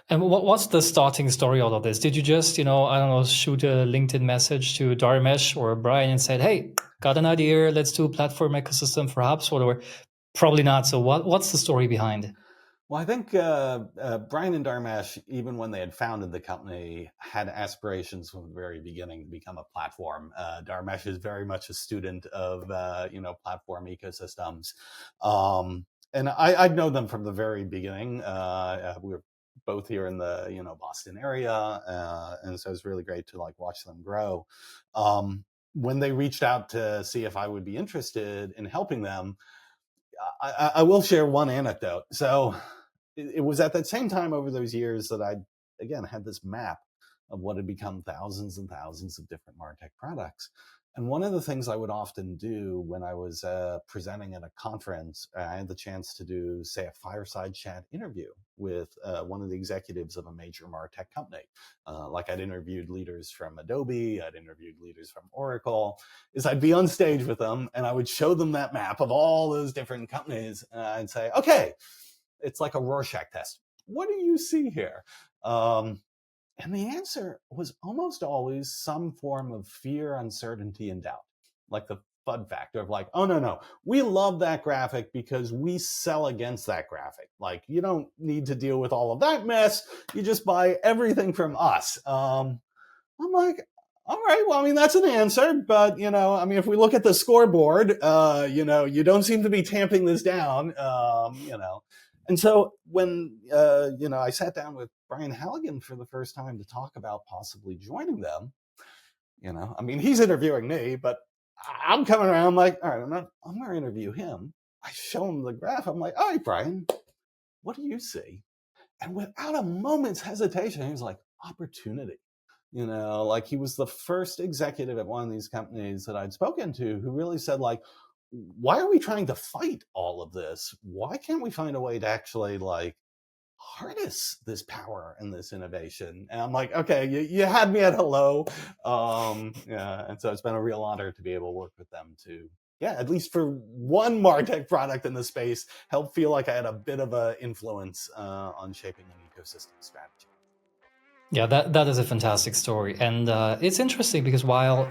And what's the starting story out of this? Did you just, I don't know, shoot a LinkedIn message to Dharmesh or Brian and said, "Hey, got an idea, let's do a platform ecosystem for HubSpot," or probably not? So what's the story behind? Well, I think Brian and Dharmesh, even when they had founded the company, had aspirations from the very beginning to become a platform. Dharmesh is very much a student of platform ecosystems, and I'd known them from the very beginning. We were both here in the Boston area, and so it was really great to watch them grow. When they reached out to see if I would be interested in helping them, I will share one anecdote. So it was at that same time over those years that I, again, had this map of what had become thousands and thousands of different Martech products. And one of the things I would often do when I was presenting at a conference, I had the chance to do, say, a fireside chat interview with one of the executives of a major Martech company. Like I'd interviewed leaders from Adobe, I'd interviewed leaders from Oracle, is I'd be on stage with them and I would show them that map of all those different companies. And I'd say, okay, it's like a Rorschach test. What do you see here? And the answer was almost always some form of fear, uncertainty, and doubt. Like the FUD factor of oh, no, we love that graphic because we sell against that graphic. Like, you don't need to deal with all of that mess. You just buy everything from us. I'm like, all right, well, I mean, that's an answer, but, if we look at the scoreboard, you don't seem to be tamping this down, And so when, I sat down with Brian Halligan for the first time to talk about possibly joining them, he's interviewing me, but I'm coming around like, all right, I'm going to interview him. I show him the graph. I'm like, all right, Brian, what do you see? And without a moment's hesitation, he was like, opportunity. He was the first executive at one of these companies that I'd spoken to who really said, why are we trying to fight all of this? Why can't we find a way to actually harness this power and this innovation? And I'm like, okay, you had me at hello. And so it's been a real honor to be able to work with them to, at least for one MarTech product in the space, help feel like I had a bit of an influence on shaping an ecosystem strategy. Yeah, that is a fantastic story. And it's interesting because while